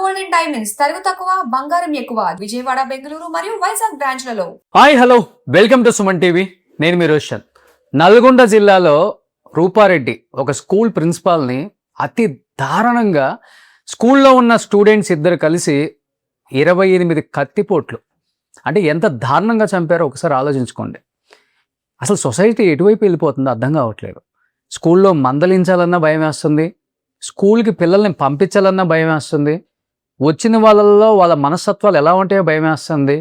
Golden diamonds తరుగు తక్కువ బంగారం ఎక్కువ విజయవాడ బెంగళూరు మరియు వైజాగ్ బ్రాంచ్లలో. Hi hello welcome to Suman TV. నేను మీ రోషన్. నల్గొండ జిల్లాలో రూపారెడ్డి ఒక స్కూల్ ప్రిన్సిపాల్ని అతి దారుణంగా స్కూల్లో ఉన్న స్టూడెంట్స్ ఇద్దరు కలిసి 28 కత్తిపోట్లు, అంటే ఎంత దారుణంగా చంపారో ఒకసారి ఆలోచించుకోండి. అసలు సొసైటీ ఎటువైపు వెళ్ళిపోతుందో అర్థం కావట్లేదు. స్కూల్లో మందలించాలన్నా భయం వేస్తుంది, స్కూల్కి పిల్లల్ని పంపించాలన్నా భయం వేస్తుంది, వచ్చిన వాళ్ళల్లో వాళ్ళ మనస్తత్వాలు ఎలా ఉంటాయో భయం వేస్తుంది.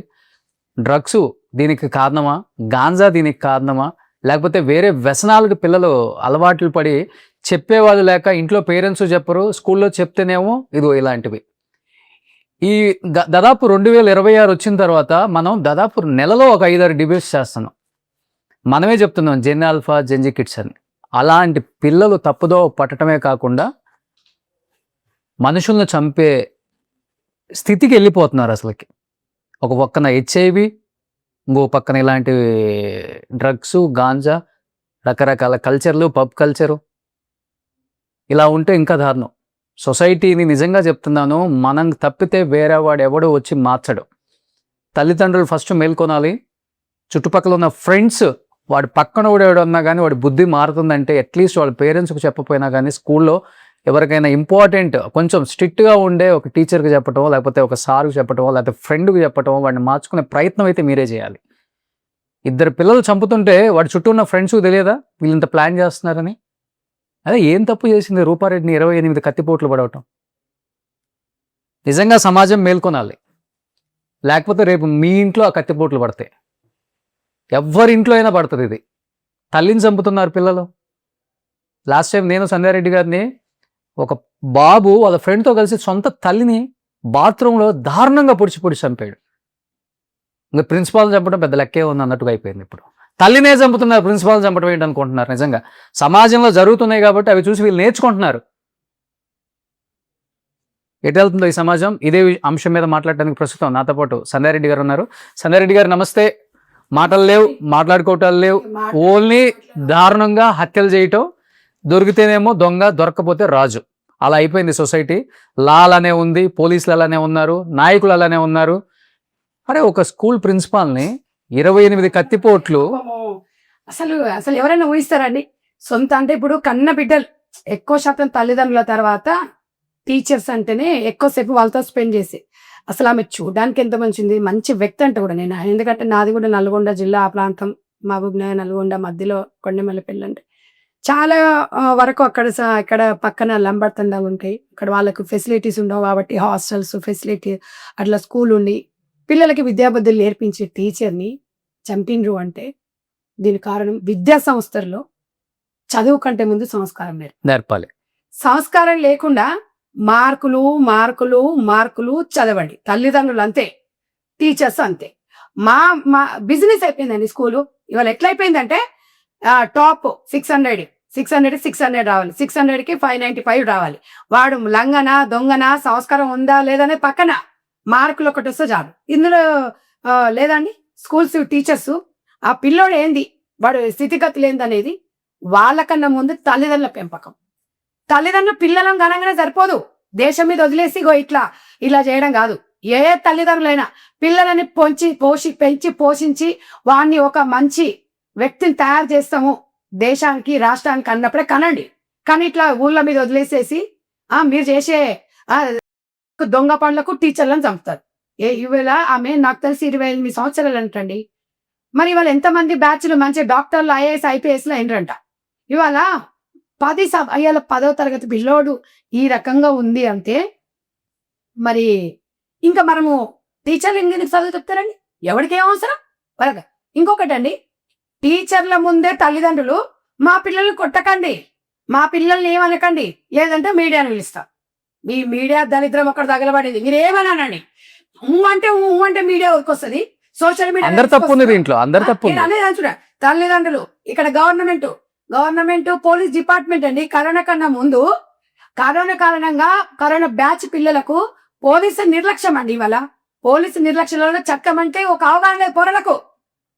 డ్రగ్స్ దీనికి కారణమా, గాంజా దీనికి కారణమా, లేకపోతే వేరే వ్యసనాలకు పిల్లలు అలవాట్లు పడి చెప్పేవాళ్ళు లేక ఇంట్లో పేరెంట్స్ చెప్పరు, స్కూల్లో చెప్తేనేమో ఇదో ఇలాంటివి. ఈ దాదాపు 2026 వచ్చిన తర్వాత మనం దాదాపు నెలలో ఒక 5-6 డిబేట్స్ చేస్తున్నాం. మనమే చెప్తున్నాం జెన్ ఆల్ఫా జెన్జీ కిడ్స్ అని. అలాంటి పిల్లలు తప్పుదో పట్టడమే కాకుండా మనుషులను చంపే స్థితికి వెళ్ళిపోతున్నారు. అసలుకి ఒక పక్కన HIV, ఇంకో పక్కన ఇలాంటి డ్రగ్స్, గాంజా, రకరకాల కల్చర్లు, పబ్ కల్చరు. ఇలా ఉంటే ఇంకా దారుణం. సొసైటీని నిజంగా చెప్తున్నాను, మనం తప్పితే వేరే వాడు ఎవడో వచ్చి మార్చడు. తల్లిదండ్రులు ఫస్ట్ మేల్కొనాలి. చుట్టుపక్కల ఉన్న ఫ్రెండ్స్, వాడి పక్కన ఎవడన్నా కానీ వాడి బుద్ధి మారుతుందంటే అట్లీస్ట్ వాళ్ళ పేరెంట్స్కి చెప్పపోయినా కానీ స్కూల్లో ఎవరికైనా ఇంపార్టెంట్ కొంచెం స్ట్రిక్ట్గా ఉండే ఒక టీచర్కి చెప్పటమో, లేకపోతే ఒక సార్కి చెప్పటమో, లేకపోతే ఫ్రెండ్కి చెప్పటమో, వాడిని మార్చుకునే ప్రయత్నం అయితే మీరే చేయాలి. ఇద్దరు పిల్లలు చంపుతుంటే వాడి చుట్టూ ఉన్న ఫ్రెండ్స్కి తెలియదా వీళ్ళంత ప్లాన్ చేస్తున్నారని? అదే ఏం తప్పు చేసింది రూపారెడ్డిని 28 కత్తిపోట్లు పడవటం? నిజంగా సమాజం మేల్కొనాలి. లేకపోతే రేపు మీ ఇంట్లో ఆ కత్తిపోట్లు పడతాయి, ఎవరింట్లో అయినా పడుతుంది. ఇది తల్లిని చంపుతున్నారు పిల్లలు. లాస్ట్ టైం నేను సంధ్యారెడ్డి గారిని, ఒక బాబు వాళ్ళ ఫ్రెండ్తో కలిసి సొంత తల్లిని బాత్రూంలో దారుణంగా పొడిచి చంపాడు. ఇంకా ప్రిన్సిపాల్ చంపడం పెద్ద లెక్కే ఉంది అన్నట్టుగా అయిపోయింది. ఇప్పుడు తల్లినే చంపుతున్నారు, ప్రిన్సిపాల్ చంపడం ఏంటి అనుకుంటున్నారు? నిజంగా సమాజంలో జరుగుతున్నాయి కాబట్టి అవి చూసి వీళ్ళు నేర్చుకుంటున్నారు. ఎటు వెళ్తుందో ఈ సమాజం? ఇదే అంశం మీద మాట్లాడడానికి ప్రస్తుతం నాతో పాటు సంధ్యారెడ్డి గారు ఉన్నారు. సంధ్యారెడ్డి గారు నమస్తే. మాటలు లేవు, మాట్లాడుకోవటాలు లేవు, ఓన్లీ దారుణంగా హత్యలు చేయటం. దొరికితేనేమో దొంగ, దొరకపోతే రాజు. అలా అయిపోయింది సొసైటీ. లా అలానే ఉంది, పోలీసులు అలానే ఉన్నారు, నాయకులు అలానే ఉన్నారు. అరే ఒక స్కూల్ ప్రిన్సిపాల్ని 28 కత్తిపోట్లు. అసలు ఎవరైనా ఊహిస్తారండి? సొంత అంటే ఇప్పుడు కన్న బిడ్డలు ఎక్కువ శాతం తల్లిదండ్రుల తర్వాత టీచర్స్ అంటేనే ఎక్కువసేపు వాళ్ళతో స్పెండ్ చేసి, అసలు ఆమె చూడడానికి ఎంత మంచిది, మంచి వ్యక్తి అంటే కూడా నేను. ఎందుకంటే నాది కూడా నల్గొండ జిల్లా, ఆ ప్రాంతం మహబూబ్నగర్ నల్గొండ మధ్యలో కొండమల్లపల్లి. అంటే చాలా వరకు ఇక్కడ పక్కన లంబడతండా ఉంటాయి. అక్కడ వాళ్ళకు ఫెసిలిటీస్ ఉండవు కాబట్టి హాస్టల్స్ ఫెసిలిటీ అట్లా స్కూల్ ఉండి పిల్లలకి విద్యాబుద్ధులు నేర్పించే టీచర్ని చంపిండ్రు అంటే దీని కారణం విద్యా సంస్థల్లో చదువు కంటే ముందు సంస్కారం నేర్పాలి. సంస్కారం లేకుండా మార్కులు మార్కులు మార్కులు చదవండి. తల్లిదండ్రులు అంతే, టీచర్స్ అంతే. మా బిజినెస్ అయిపోయిందండి స్కూలు. ఇవాళ ఎట్లయిపోయిందంటే టాప్ 600 రావాలి, 600కి 595 రావాలి. వాడు లంగన దొంగన సంస్కారం ఉందా లేదనే పక్కన మార్కులు ఒకటి వస్తే చాలు. ఇందులో లేదండి స్కూల్స్ టీచర్స్ ఆ పిల్లోడు ఏంది, వాడు స్థితిగతులు ఏందనేది వాళ్ళకన్నా ముందు తల్లిదండ్రుల పెంపకం. తల్లిదండ్రులు పిల్లలను ఘనంగానే సరిపోదు, దేశం మీద వదిలేసి ఇలా చేయడం కాదు. ఏ తల్లిదండ్రులైనా పిల్లలని పెంచి పోషించి వాడిని ఒక మంచి వ్యక్తిని తయారు చేస్తాము దేశానికి రాష్ట్రానికి అన్నప్పుడే కనండి. కానీ ఇట్లా ఊళ్ళ మీద వదిలేసేసి మీరు చేసే దొంగ పనులకు టీచర్లను చంపుతారు. ఇవాళ ఆమె నాకు తెలిసి 28 సంవత్సరాలు అంటండి. మరి ఇవాళ ఎంతమంది బ్యాచ్లు మంచి డాక్టర్లు, IAS IPSలు అయినరంట. ఇవాళ 10వ తరగతి పిల్లోడు ఈ రకంగా ఉంది అంటే మరి ఇంకా మనము టీచర్లు ఎందుకు చదువు చెప్తారండి? ఎవరికి ఏం అవసరం? ఇంకొకటండి, టీచర్ల ముందే తల్లిదండ్రులు మా పిల్లల్ని కొట్టకండి, మా పిల్లల్ని ఏమనకండి, లేదంటే మీడియాను పిలుస్తా. మీ మీడియా దరిద్రం ఒకటి తగలబడింది. మీరు ఏమన్నానండి, అంటే మీడియా వస్తుంది, సోషల్ మీడియా అందరు తప్పు ఉంది దీంట్లో, అందరు తప్పు చూడ. తల్లిదండ్రులు ఇక్కడ గవర్నమెంట్ పోలీస్ డిపార్ట్మెంట్ అండి. కరోనా కన్నా ముందు కరోనా కారణంగా కరోనా బ్యాచ్ పిల్లలకు పోలీసు నిర్లక్ష్యం అండి. ఇవాళ పోలీసు నిర్లక్ష్యంలో చట్టం అంటే ఒక అవగాహన లేదు పొరలకు.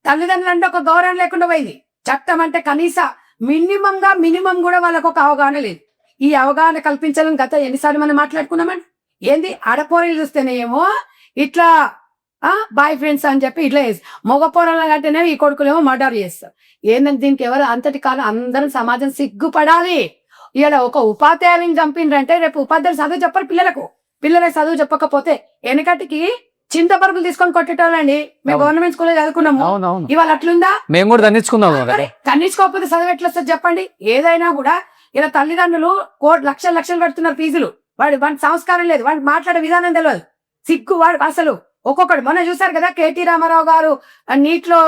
తల్లిదండ్రులు అంటే ఒక గౌరవం లేకుండా పోయింది. చట్టం అంటే కనీస మినిమం కూడా వాళ్ళకు ఒక అవగాహన లేదు. ఈ అవగాహన కల్పించాలని గత ఎన్నిసార్లు మనం మాట్లాడుకున్నామండి. ఏంది ఆడపోరలు చూస్తేనేమో ఇట్లా బాయ్ ఫ్రెండ్స్ అని చెప్పి ఇట్లా చేసి మగ పోరల కంటేనే ఈ కొడుకులేమో మర్డర్ చేస్తారు. ఏంటంటే దీనికి ఎవరు అంతటి కాలం అందరం సమాజం సిగ్గుపడాలి. ఇలా ఒక ఉపాధ్యాయుని చంపిండ్రంటే రేపు ఉపాధ్యాయులు చదువు చెప్పరు పిల్లలకు చదువు చెప్పకపోతే వెనకటికి చింతపరుగులు తీసుకొని కొట్టేటోళ్ళండి. మేము గవర్నమెంట్ స్కూల్లో చదువుకున్నాము. ఇవాళ అట్లుందా? మేము కూడా దండించుకుందాం. ఖండించుకోకపోతే చదువు ఎట్లా వస్తుంది చెప్పండి? ఏదైనా కూడా ఇలా తల్లిదండ్రులు లక్షలు కడుతున్నారు ఫీజులు. వాడి సంస్కారం లేదు, వాడు మాట్లాడే విధానం తెలియదు, సిగ్గు. వాడు అసలు ఒక్కొక్కడు మొన్న చూసారు కదా, కేటీ రామారావు గారు నీట్ లో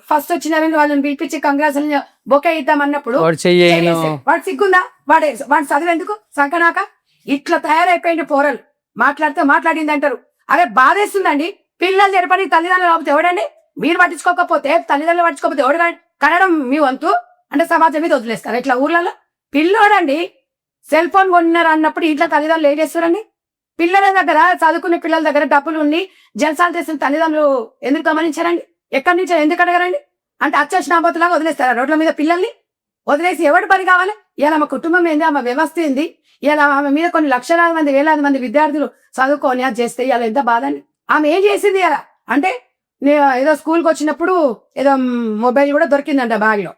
ఫస్ట్ వచ్చిన వాళ్ళని పిలిపించి కంగ్రాచులేషన్ బొకే ఇద్దాం అన్నప్పుడు వాడు సిగ్గుందా? వాడు చదువు ఎందుకు సంకనాక ఇట్లా తయారైపోయింది. పోరలు మాట్లాడింది అంటారు. అరే బాధేస్తుందండి. పిల్లలు జరపని తల్లిదండ్రులు కాకపోతే ఎవడండి? మీరు పట్టించుకోకపోతే తల్లిదండ్రులు పట్టించుకోకపోతే ఎవడు కనడం మీ వంతు అంటే సమాజం మీద వదిలేస్తారు. ఇట్లా ఊర్లలో పిల్లోడండి సెల్ ఫోన్ కొన్నారు అన్నప్పుడు ఇంట్లో తల్లిదండ్రులు ఏం చేస్తారండి? పిల్లల దగ్గర చదువుకునే పిల్లల దగ్గర డబ్బులు ఉండి జలసాలు చేసిన తల్లిదండ్రులు ఎందుకు గమనించారండి? ఎక్కడి నుంచి ఎందుకు అడగరండి? అంటే అచ్చొచ్చినాబోతులాగా వదిలేస్తారా రోడ్ల మీద పిల్లల్ని? వదిలేసి ఎవడు పని కావాలి? ఇలా మా కుటుంబం ఏంది, ఆమె వ్యవస్థ ఏంది, ఇలా ఆమె మీద కొన్ని లక్షలాది మంది వేలాది మంది విద్యార్థులు చదువుకొని అది చేస్తే ఇలా ఎంత బాధ అండి. ఆమె ఏం చేసింది అలా అంటే ఏదో స్కూల్కి వచ్చినప్పుడు ఏదో మొబైల్ కూడా దొరికిందంట బ్యాగ్ లో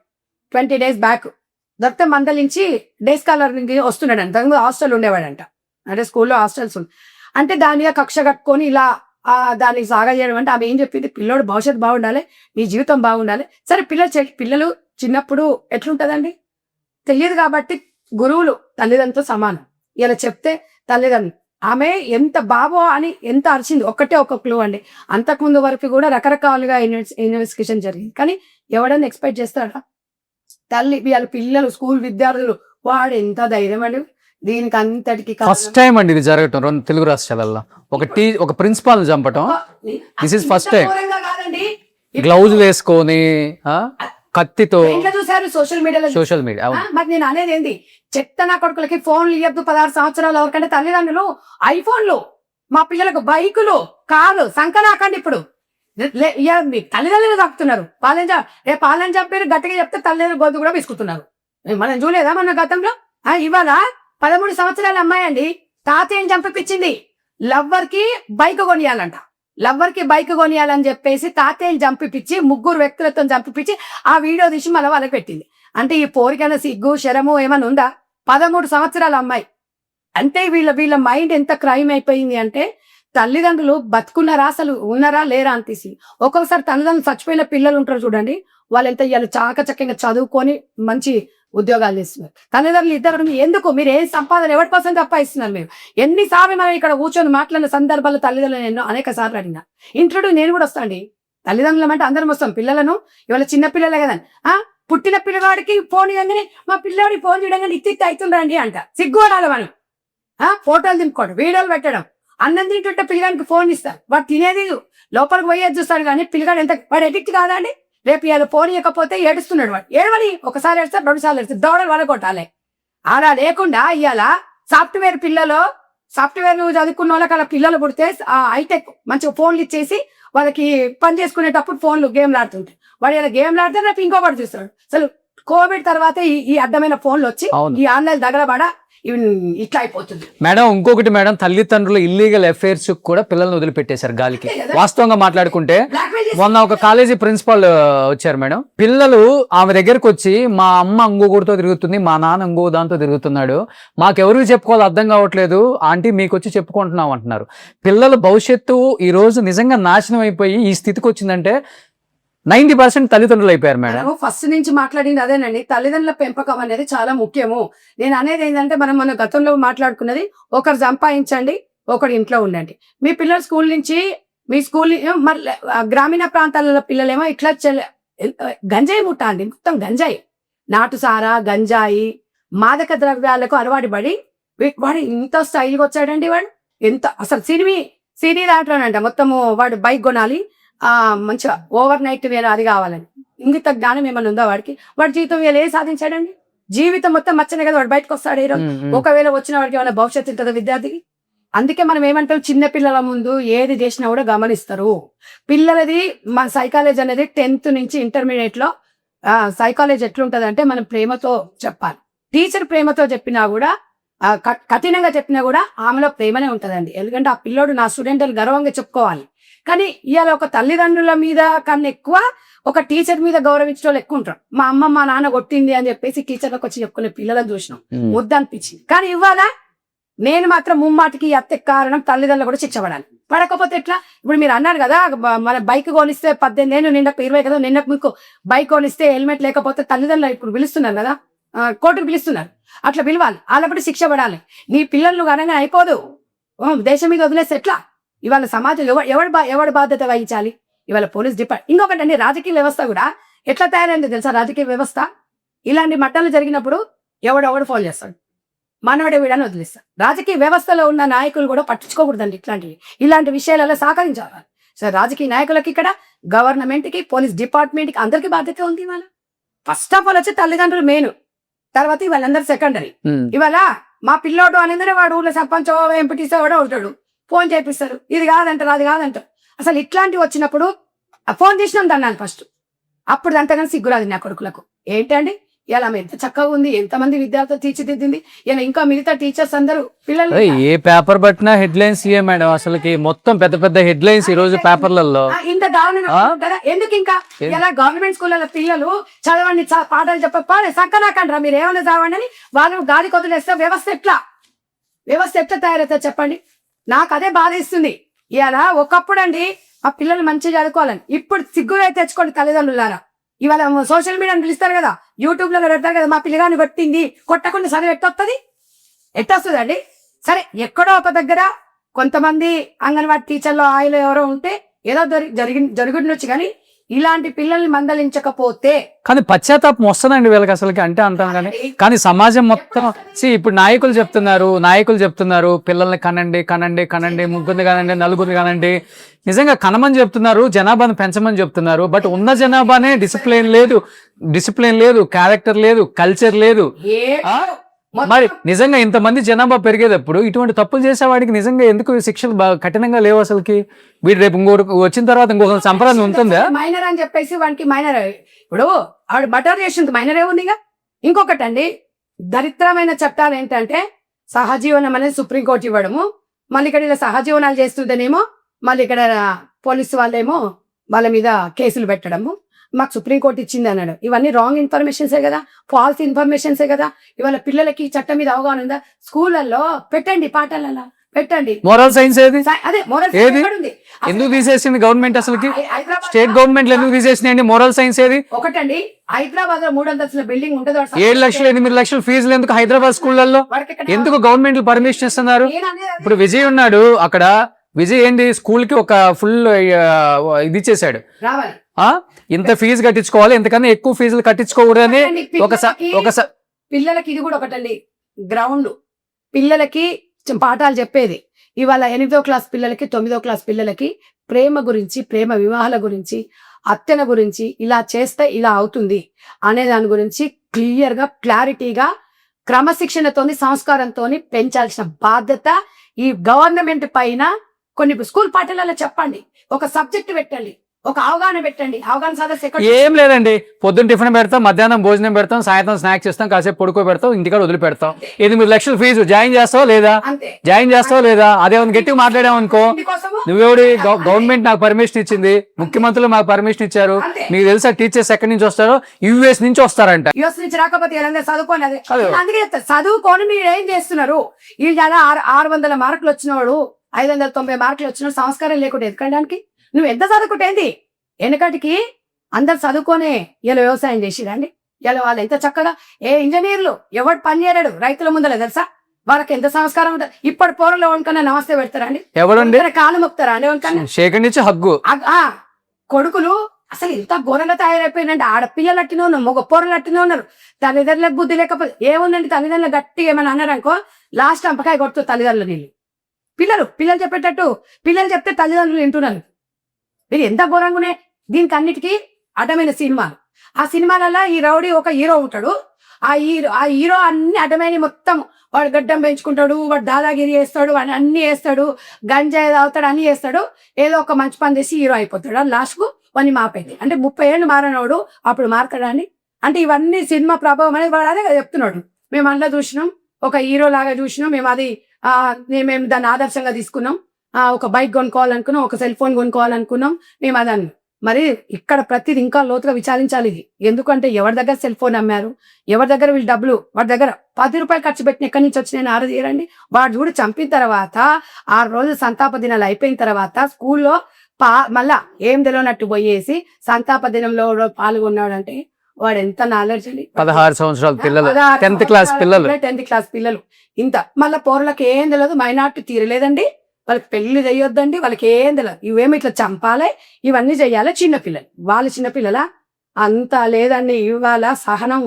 20 days బ్యాక్. దొరికితే మందలించి డే స్కాలర్ వస్తున్నాడంట. హాస్టల్ ఉండేవాడంట, అంటే స్కూల్లో హాస్టల్స్ అంటే దాని మీద కక్ష కట్టుకొని ఇలా దాన్ని సాగా చేయడం. అంటే ఆమె ఏం చెప్పింది? పిల్లోడు భవిష్యత్తు బాగుండాలి, నీ జీవితం బాగుండాలి. సరే పిల్లలు చిన్నప్పుడు ఎట్లుంటదండి తెలియదు కాబట్టి గురువులు తల్లిదండ్రులతో సమానం. ఇలా చెప్తే తల్లిదండ్రులు ఆమె ఎంత బాబో అని ఎంత అరిచింది. ఒక క్లూ అండి. అంతకుముందు వరకు కూడా రకరకాలుగా ఇన్వెస్టిగేషన్ జరిగింది. కానీ ఎవడన్నా ఎక్స్పెక్ట్ చేస్తాడా? తల్లి వీళ్ళ పిల్లలు స్కూల్ విద్యార్థులు వాడు ఎంత ధైర్యం అండి. దీనికి అంతటికి ఫస్ట్ టైం అండి ఇది జరగటం రెండు తెలుగు రాష్ట్రాలలో. ఒక ప్రిన్సిపాల్ చంపటం this is first time. Gloves వేసుకొని కత్తితో చూసారు సోషల్ మీడియా. మరి నేను అనేది ఏంది, చెత్త నా కొడుకులకి ఫోన్లు ఇవ్వద్దు 16 సంవత్సరాలు ఎవరికంటే తల్లిదండ్రులు ఐఫోన్లు, మా పిల్లలకు బైకులు కార్లు సంకనాకండి. ఇప్పుడు తల్లిదండ్రులు తాకుతున్నారు. పాలన చంపారు గట్టిగా చెప్తే తల్లిదండ్రులు గొంతు కూడా విసుకుతున్నారు. మనం చూడలేదా మన గతంలో? ఇవాళ 13 సంవత్సరాల అమ్మాయి అండి తాతయ్యని చంపిపించింది. లవ్వర్ కి బైక్ కొనియాలని చెప్పేసి తాతయ్యని చంపిపించి 3 వ్యక్తులతో చంపిపించి ఆ వీడియో తీసి మళ్ళీ వాళ్ళకి పెట్టింది. అంటే ఈ పోరికైనా సిగ్గు శరము ఏమైనా ఉందా? 13 సంవత్సరాల అమ్మాయి. అంటే వీళ్ళ మైండ్ ఎంత క్రైమ్ అయిపోయింది అంటే తల్లిదండ్రులు బతుకున్నారా అసలు ఉన్నారా లేరా అని తీసి. ఒక్కొక్కసారి తల్లిదండ్రులు చచ్చిపోయిన పిల్లలు ఉంటారు చూడండి, వాళ్ళు ఎంత ఇవాళ చాకచక్యంగా చదువుకొని మంచి ఉద్యోగాలు చేస్తున్నారు. తల్లిదండ్రులు ఇద్దరు ఎందుకు మీరు ఏ సంపాదన ఎవరి కోసం సంపాదిస్తున్నారు? మీరు ఎన్నిసార్లు మనం ఇక్కడ కూర్చొని మాట్లాడిన సందర్భాలు తల్లిదండ్రులు ఎన్నో అనేక సార్లు అడిగినా. ఇంట్లోడు నేను కూడా వస్తాండి. తల్లిదండ్రులు అంటే అందరం వస్తాం. పిల్లలను ఇవాళ చిన్న పిల్లలే కదండి. పుట్టిన పిల్లవాడికి ఫోన్ ఇవ్వగానే మా పిల్లవాడికి ఫోన్ చేయడం ఇత్తి అవుతుందండి అంట. సిగ్గుపడాలి మనం. ఫోటోలు దింపుకోవడం, వీడియోలు పెట్టడం. అన్నం తింటుంటే పిల్లగానికి ఫోన్ ఇస్తారు, వాడు తినేది లోపలికి పోయేది చూస్తాడు. కానీ పిల్లగాడు ఎంత వాడు ఎడిక్ట్ కాదండి. రేపు ఇవాళ ఫోన్ ఇవ్వకపోతే ఏడుస్తున్నాడు. వాడు ఏడవని ఒకసారి ఏడుస్తారు, 2 సార్లు ఏడుస్తారు, దౌడలు వాళ్ళ కొట్టాలి. అలా లేకుండా ఇవాళ సాఫ్ట్వేర్ చదువుకున్న వాళ్ళకి అలా పిల్లలు పుడితే హైటెక్ మంచిగా ఫోన్లు ఇచ్చేసి వాళ్ళకి పని చేసుకునేటప్పుడు ఫోన్లు గేమ్లు ఆడుతుంటాయి. వాడు ఇలా గేమ్లు ఆడితే రేపు ఇంకొకటి చూస్తాడు. అసలు కోవిడ్ తర్వాత ఈ అడ్డమైన ఫోన్లు వచ్చి ఈ ఆన్లైన్ దగ్గర ఇట్లా అయిపోతుంది. మేడం ఇంకొకటి మేడం, తల్లిదండ్రుల ఇల్లీగల్ అఫైర్స్ కూడా పిల్లల్ని వదిలిపెట్టేశారు గాలికి. వాస్తవంగా మాట్లాడుకుంటే మొన్న ఒక కాలేజీ ప్రిన్సిపాల్ వచ్చారు మేడం. పిల్లలు ఆమె దగ్గరకు వచ్చి మా అమ్మ ఇంకొకటితో తిరుగుతుంది, మా నాన్న ఇంకో దాంతో తిరుగుతున్నాడు, మాకెవరికి చెప్పుకోవాలో అర్థం కావట్లేదు ఆంటీ, మీకు వచ్చి చెప్పుకుంటున్నాం అంటున్నారు. పిల్లల భవిష్యత్తు ఈ రోజు నిజంగా నాశనం అయిపోయి ఈ స్థితికి వచ్చిందంటే 90% తల్లిదండ్రులు అయిపోయారు మేడం. ఫస్ట్ నుంచి మాట్లాడింది అదేనండి. తల్లిదండ్రుల పెంపకం అనేది చాలా ముఖ్యము. నేను అనేది ఏంటంటే మన గతంలో మాట్లాడుకున్నది, ఒకరు సంపాదించండి, ఒకరు ఇంట్లో ఉండండి. మీ పిల్లలు స్కూల్ నుంచి మీ స్కూల్ గ్రామీణ ప్రాంతాలలో పిల్లలేమో ఇట్లా గంజాయి ముట్ట అండి, మొత్తం గంజాయి, నాటుసారా గంజాయి మాదక ద్రవ్యాలకు అలవాటు పడి వాడు ఇంత స్టైల్గా వచ్చాడండి. వాడు ఎంత అసలు సినీ దాంట్లోనంట మొత్తము వాడు బైక్ కొనాలి, మంచిగా ఓవర్ నైట్ వేరే అది కావాలని. ఇంగిత జ్ఞానం ఏమైనా ఉందా వాడికి? వాడి జీవితం వీళ్ళు ఏ సాధించాడండి? జీవితం మొత్తం మచ్చనే కదా వాడు బయటకు వస్తాడు. ఈరోజు ఒకవేళ వచ్చిన వాడికి ఏమైనా భవిష్యత్తు ఉంటుందా విద్యార్థికి? అందుకే మనం ఏమంటాం, చిన్న పిల్లల ముందు ఏది చేసినా కూడా గమనిస్తారు. పిల్లలది మన సైకాలజీ అనేది 10th నుంచి ఇంటర్మీడియట్ లో సైకాలజీ ఎట్లుంటది అంటే మనం ప్రేమతో చెప్పాలి. టీచర్ ప్రేమతో చెప్పినా కూడా కఠినంగా చెప్పినా కూడా ఆమెలో ప్రేమనే ఉంటదండి. ఎందుకంటే ఆ పిల్లోడు నా స్టూడెంట్ అని గర్వంగా చెప్పుకోవాలి. కానీ ఇవాళ ఒక తల్లిదండ్రుల మీద కన్నా ఎక్కువ ఒక టీచర్ మీద గౌరవించే వాళ్ళు ఎక్కువ ఉంటారు. మా అమ్మ మా నాన్న కొట్టింది అని చెప్పేసి టీచర్లకు వచ్చి చెప్పుకునే పిల్లలను చూసినాం, ముద్ద అనిపించింది. కానీ ఇవాళ నేను మాత్రం ముమ్మాటికి అత్తే కారణం తల్లిదండ్రులు కూడా శిక్ష పడాలి. పడకపోతే ఎట్లా? ఇప్పుడు మీరు అన్నారు కదా, మన బైక్ కొనిస్తే 18 ఏళ్ళు నిండకు 20 కదా, నిండకు మీకు బైక్ కొనిస్తే హెల్మెట్ లేకపోతే తల్లిదండ్రులు ఇప్పుడు పిలుస్తున్నారు కదా, కోర్టుకు పిలుస్తున్నారు. అట్లా పిలవాలి, వాళ్ళప్పుడు శిక్ష పడాలి. నీ పిల్లలు అనగా అయిపోదు, దేశం మీద వదిలేస్తే ఎట్లా? ఇవాళ సమాజం ఎవడి బాధ్యత వహించాలి? ఇవాళ పోలీస్ డిపార్ట్మెంట్. ఇంకొకటి అండి, రాజకీయ వ్యవస్థ కూడా ఎట్లా తయారైంది తెలుసా? రాజకీయ వ్యవస్థ ఇలాంటి మట్టాలు జరిగినప్పుడు ఎవడెవడు ఫోన్ చేస్తాడు, మనవడే వీడని వదిలేస్తాడు. రాజకీయ వ్యవస్థలో ఉన్న నాయకులు కూడా పట్టించుకోకూడదండి ఇలాంటి విషయాలలో సహకరించాలి. సో రాజకీయ నాయకులకి, ఇక్కడ గవర్నమెంట్ కి, పోలీస్ డిపార్ట్మెంట్ కి అందరికీ బాధ్యత ఉంది. ఇవాళ ఫస్ట్ ఆఫ్ ఆల్ వచ్చి తల్లిదండ్రులు మెయిన్, తర్వాత వాళ్ళందరూ సెకండరీ. ఇవాళ మా పిల్లోడు అనేది వాడు ఊళ్ళో సర్పంచ్ ఎంపీటీసీ ఎవడో ఉంటాడు, ఫోన్ చేపిస్తారు, ఇది కాదంటారు అది కాదంటారు. అసలు ఇట్లాంటివి వచ్చినప్పుడు ఆ ఫోన్ తీసినాం దన్నాను ఫస్ట్, అప్పుడు అంతగానే సిగ్గురాదు నా కొడుకులకు. ఏంటండి ఇలా ఎంత చక్కగా ఉంది, ఎంతమంది విద్యార్థులు తీర్చిదిద్దింది. ఇలా ఇంకా మిగతా టీచర్స్ అందరూ పిల్లలు ఏ పేపర్ పట్టినా హెడ్ లైన్స్ ఇయే మేడం. అసలుకి మొత్తం పెద్ద పెద్ద హెడ్ లైన్స్ ఈ రోజు పేపర్లలో. ఇంత దారుణంగా కదా, ఎందుకు ఇంకా ఇలా గవర్నమెంట్ స్కూళ్ళ పిల్లలు చదవండి, పాఠాలు చెప్పాలి సక్కనాకండ్రా మీరు ఏమైనా చదవండి అని వాళ్ళు గాలి కొదిలేస్తే వ్యవస్థ ఎట్లా తయారవుతుంది చెప్పండి? నాకు అదే బాధ ఇస్తుంది. ఇలా ఒకప్పుడు అండి ఆ పిల్లలు మంచిగా చదువుకోవాలని, ఇప్పుడు సిగ్గుగా తెచ్చుకోండి తల్లిదండ్రులారా. ఇవాళ సోషల్ మీడియాని పిలుస్తారు కదా, యూట్యూబ్ లో పెడతారు కదా, మా పిల్లగాని కొట్టింది, కొట్టకుండా చదువు ఎట్టొస్తుంది అండి? సరే, ఎక్కడో ఒక దగ్గర కొంతమంది అంగన్వాడీ టీచర్లు ఆయిల్ ఎవరో ఉంటే ఏదో జరుగుండొచ్చు, కానీ ఇలాంటి పిల్లల్ని మందలించకపోతే. కానీ పశ్చాత్తాపం వస్తుందండి వీళ్ళకి అసలుకి, అంటే అంటాం కానీ సమాజం మొత్తం ఇప్పుడు నాయకులు చెప్తున్నారు పిల్లల్ని కనండి, ముగ్గురిని కనండి, నలుగురిని కనండి. నిజంగా కనమని చెప్తున్నారు, జనాభాను పెంచమని చెప్తున్నారు. బట్ ఉన్న జనాభానే డిసిప్లిన్ లేదు, క్యారెక్టర్ లేదు, కల్చర్ లేదు. మరి నిజంగా ఇంతమంది జనాభా పెరిగేటప్పుడు ఇటువంటి తప్పులు చేసేవాడికి నిజంగా ఎందుకు శిక్షలు కఠినంగా లేవు అసలుకి? వీడు రేపు ఇంకోటి వచ్చిన తర్వాత ఇంకొక సంప్రదాయం ఉంటుందా? మైనర్ అని చెప్పేసి వానికి మైనర్, ఇప్పుడు ఆవిడ బటర్ చేసింది, మైనర్ ఏముందిగా. ఇంకొకటి అండి, దరిద్రమైన చట్టాలు ఏంటంటే సహజీవనం అనేది సుప్రీంకోర్టు ఇవ్వడము, మళ్ళీ ఇక్కడ ఇలా సహజీవనాలు చేస్తుంటేనేమో మళ్ళీ ఇక్కడ పోలీసు వాళ్ళేమో వాళ్ళ మీద కేసులు పెట్టడము. మాకు సుప్రీంకోర్టు ఇచ్చింది అన్నాడు. ఇవన్నీ రాంగ్ ఇన్ఫర్మేషన్సే కదా, ఫాల్స్ ఇన్ఫర్మేషన్సే కదా. ఇవాళ పిల్లలకి చట్టం మీద అవగాహన ఉందా? స్కూళ్ళల్లో పెట్టండి, పాఠాలలో పెట్టండి. మోరల్ సైన్స్ ఏది? అదే మోరల్ ఉంది. ఎందుకు తీసేసింది గవర్నమెంట్? అసలుకి స్టేట్ గవర్నమెంట్ ఎందుకు తీసేసినాయండి మోరల్ సైన్స్ ఏది? ఒకటండి, హైదరాబాద్ లో 3 అంతస్తుల బిల్డింగ్ ఉంటుంది, 7 లక్షలు 8 లక్షలు ఫీజులు ఎందుకు హైదరాబాద్ స్కూళ్ళల్లో? ఎందుకు గవర్నమెంట్ పర్మిషన్ ఇస్తున్నారు? ఇప్పుడు విజయ్ ఉన్నాడు అక్కడ, విజయ్ ఏంటి స్కూల్ కి ఒక ఫుల్ ఇది ఇచ్చేసాడు, రావాలి ఇంత ఫీజు కట్టించుకోవాలి, ఇంతకన్నా ఎక్కువ ఫీజులు కట్టించుకోకూడదని. పిల్లలకి ఇది కూడా ఒకటండి, గ్రౌండ్ పిల్లలకి పాఠాలు చెప్పేది. ఇవాళ 8వ క్లాస్ పిల్లలకి 9వ క్లాస్ పిల్లలకి ప్రేమ గురించి, ప్రేమ వివాహాల గురించి, అత్తెన గురించి, ఇలా చేస్తే ఇలా అవుతుంది అనే దాని గురించి క్లియర్ గా, క్లారిటీగా, క్రమశిక్షణతోని, సంస్కారంతోని పెంచాల్సిన బాధ్యత ఈ గవర్నమెంట్ పైన. కొన్ని స్కూల్ పాఠశాలలో చెప్పండి, ఒక సబ్జెక్ట్ పెట్టండి, ఒక అవగాహన పెట్టండి. అవగాహన సదస్సు ఏం లేదండి, పొద్దున్న టిఫిన్ పెడతాం, మధ్యాహ్నం భోజనం పెడతాం, సాయంత్రం స్నాక్స్ ఇస్తాం, కాసేపు పడుకో పెడతాం, ఇంటికాడ వదిలి పెడతాం. 8 లక్షల ఫీజు జాయిన్ చేస్తావా లేదా? అదేమన్నా గట్టిగా మాట్లాడావు అనుకో, నువ్వెవడి? గవర్నమెంట్ నాకు పర్మిషన్ ఇచ్చింది, ముఖ్యమంత్రులు మాకు పర్మిషన్ ఇచ్చారు. మీకు తెలుసా టీచర్స్ ఎక్కడి నుంచి వస్తారో? యుఎస్ నుంచి వస్తారంట. యుఎస్ నుంచి రాకపోతే చదువుకోని, అందుకే చదువుకొని మీరు ఏం చేస్తున్నారు? ఈ 600 మార్కులు వచ్చినవాడు, 590 మార్కులు వచ్చిన సంస్కారం లేకుండా ఎదకడానికి నువ్వు ఎంత చదువుకుంటేంది? వెనకటికి అందరు చదువుకోనే ఇలా వ్యవసాయం చేసిరండి. ఇలా వాళ్ళు ఎంత చక్కగా, ఇంజనీర్లు ఎవడు పని చేయలేడు రైతుల ముందర, తెలుసా? వాళ్ళకి ఎంత సంస్కారం ఉంటుంది. ఇప్పుడు పోరలో వంకన్నా నమస్తే పెడతారండి, ఎవడండి కాలు మొక్తారా అండి వంకన్నా హగ్గు. కొడుకులు అసలు ఇంత ఘోరంగా తయారైపోయిందండి. ఆడపిల్లలు అట్టినే ఉన్నారు, మగ పోరలు అట్టినే ఉన్నారు. తల్లిదండ్రులకు బుద్ధి లేకపోతే ఏముందండి, తల్లిదండ్రులు గట్టిగా ఏమైనా అన్నారనుకో లాస్ట్ అంపకాయ కొడుతూ తల్లిదండ్రులు నీళ్ళు. పిల్లలు చెప్పేటట్టు పిల్లలు చెప్తే తల్లిదండ్రులు వింటున్నారు. మీరు ఎంత ఘోరంగానే. దీనికి అన్నిటికీ అడ్డమైన సినిమాలు. ఆ సినిమాలలో ఈ రౌడీ ఒక హీరో ఉంటాడు, ఆ హీరో అన్ని అడ్డమైన, మొత్తం వాడు గడ్డం పెంచుకుంటాడు, వాడు దాదాగిరి చేస్తాడు, వాడు అన్ని వేస్తాడు, గంజాయి తాగుతాడు, అన్ని చేస్తాడు, ఏదో ఒక మంచి పని చేసి హీరో అయిపోతాడు. అది లాస్ట్కు వాడిని మాపైంది. అంటే 30 ఏళ్ళు మారనవాడు అప్పుడు మారతాడా అండి? అంటే ఇవన్నీ సినిమా ప్రభావం అనేది వాడు అదే చెప్తున్నాడు. మేము అందులో చూసినాం, ఒక హీరో లాగా చూసినాం మేము. అది మేము దాన్ని ఆదర్శంగా తీసుకున్నాం. ఒక బైక్ కొనుక్కోవాలనుకున్నాం, ఒక సెల్ ఫోన్ కొనుక్కోవాలనుకున్నాం. మేము అదాన్ని మరి ఇక్కడ ప్రతిది ఇంకా లోతుగా విచారించాలి ఇది. ఎందుకంటే ఎవరి దగ్గర సెల్ ఫోన్ అమ్మారు, ఎవరి దగ్గర వీళ్ళు డబ్బులు, వాడి దగ్గర 10 రూపాయలు ఖర్చు పెట్టిన ఎక్కడి నుంచి వచ్చినాయని ఆరదీయరండి. వాడు చూడు చంపిన తర్వాత 6 రోజులు సంతాప దినాలు అయిపోయిన తర్వాత స్కూల్లో మళ్ళా ఏం తెలియనట్టు పోయేసి సంతాప దినంలో పాల్గొన్నాడు అంటే వాడు ఎంత నాలెడ్జ్ అండి. 16 సంవత్సరాల పిల్లలు, 10th క్లాస్ పిల్లలు ఇంత. మళ్ళీ పౌరులకు ఏం తెలియదు, మైనార్టీ తీరలేదండి, వాళ్ళకి పెళ్లి చేయొద్దండి, వాళ్ళకి ఏం తెలియదు, ఇవేమి ఇట్లా చంపాలి, ఇవన్నీ చెయ్యాలి. చిన్నపిల్లలు వాళ్ళు చిన్నపిల్లల అంత లేదండి. ఇవాళ సహనం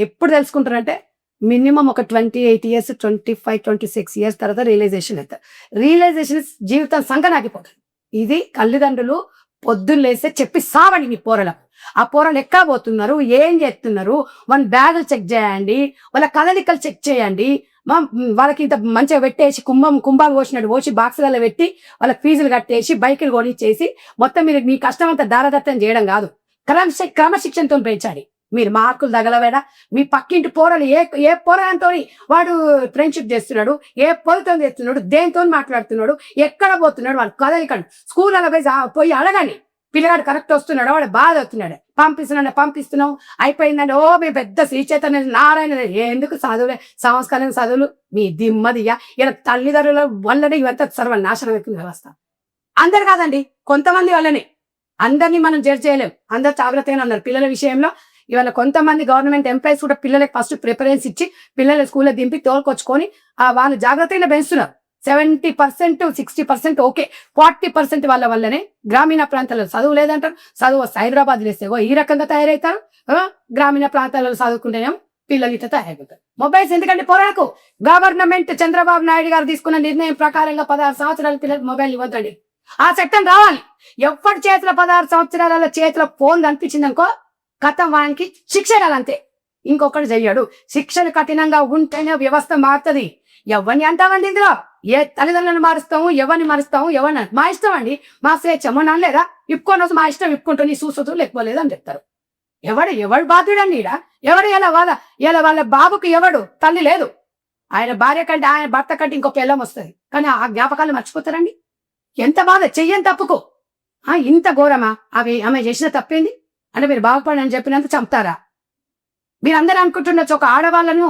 ఎప్పుడు తెలుసుకుంటారంటే మినిమం ఒక 28 years 25 26 years తర్వాత రియలైజేషన్ అవుతారు. రియలైజేషన్ జీవితం సంకనాగిపోతుంది. ఇది తల్లిదండ్రులు పొద్దున్న లేస్తే చెప్పి సావండి మీ పోరలకు. ఆ పోరలు ఎక్కబోతున్నారు, ఏం చేస్తున్నారు, వాళ్ళ బ్యాగులు చెక్ చేయండి, వాళ్ళ కదలికలు చెక్ చేయండి. వాళ్ళకి ఇంత మంచిగా పెట్టేసి కుంభాలు పోసినట్టు పోసి బాక్సులలో పెట్టి వాళ్ళకి ఫీజులు కట్టేసి బైకులు కొనిచ్చేసి మొత్తం మీరు మీ కష్టం అంతా దారదత్తం చేయడం కాదు, క్రమశిక్షణతో పెంచాలి. మీరు మార్కులు తగలవేడా, మీ పక్కింటి పోరలు ఏ పోరలతో వాడు ఫ్రెండ్షిప్ చేస్తున్నాడు, ఏ పొలతో చేస్తున్నాడు, దేనితో మాట్లాడుతున్నాడు, ఎక్కడ పోతున్నాడు, వాడు కదలికండి. స్కూళ్ళలో పోయి అడగండి, పిల్లగాడు కరెక్ట్ వస్తున్నాడు, వాడు బాధ అవుతున్నాడు, పంపిస్తున్నాం అయిపోయిందండి. మేము పెద్ద శ్రీ చైతన్య నారాయణ ఎందుకు చదువులే, సంస్కారం చదువులు మీ దిమ్మదిగా. ఇలా తల్లిదండ్రుల వల్లనే ఇవంతా సర్వనాశనం అవుతుంది వ్యవస్థ. అందరు కాదండి, కొంతమంది వల్లనే. అందరినీ మనం జడ్జ్ చేయలేం, అందరు జాగ్రత్తగా ఉన్నారు పిల్లల విషయంలో. ఇవాళ కొంతమంది గవర్నమెంట్ ఎంప్లాయీస్ కూడా పిల్లలకి ఫస్ట్ ప్రిఫరెన్స్ ఇచ్చి పిల్లల స్కూల్లో దింపి తోలుకొచ్చుకొని వాళ్ళు జాగ్రత్తగా పెంచుతున్నారు. 70% 60% ఓకే, 40% వాళ్ళ వల్లనే గ్రామీణ ప్రాంతాల్లో చదువు లేదంటారు. చదువు హైదరాబాద్ లేస్తే ఈ రకంగా తయారవుతారు. గ్రామీణ ప్రాంతాలలో చదువుకుంటేనేమో పిల్లలు ఇట్లా తయారవుతారు. మొబైల్స్ ఎందుకంటే పోరాకు గవర్నమెంట్ చంద్రబాబు నాయుడు గారు తీసుకున్న నిర్ణయం ప్రకారంగా 16 సంవత్సరాల పిల్లలకు మొబైల్ ఇవ్వద్దండి. ఆ చట్టం రావాలి. ఎవరి చేతిలో 16 సంవత్సరాల చేతిలో ఫోన్ కనిపించిందనుకో కథం వానికి శిక్ష అంతే, ఇంకొకటి చెయ్యడు. శిక్షలు కఠినంగా ఉంటేనే వ్యవస్థ మారుతుంది. ఎవరిని అంటామండి ఇందులో? ఏ తల్లిదండ్రులను మారుస్తాము, ఎవరిని మారుస్తాము, ఎవరిని మా ఇష్టం అండి, మా స్వేచ్ఛ. మొన్న లేదా ఇప్పుకొని మా ఇష్టం ఇప్పుకుంటూ నీ చూసుతూ లేకపోలేదు అని చెప్తారు. ఎవడు బాధ్యుడండి ఈడ? ఎవడు ఇలా వాళ్ళ బాబుకు ఎవడు తల్లి లేదు, ఆయన భార్య కంటే ఆయన భర్త కంటే ఇంకో పిల్లం వస్తుంది, కానీ ఆ జ్ఞాపకాలు మర్చిపోతారండి. ఎంత బాధ, చెయ్యని తప్పుకో ఇంత ఘోరమా? ఆమె చేసిన తప్పేంది అంటే మీరు బాగుపడని చెప్పినంత చంపుతారా? మీరందరూ అనుకుంటున్నచ్చు ఒక ఆడవాళ్ళను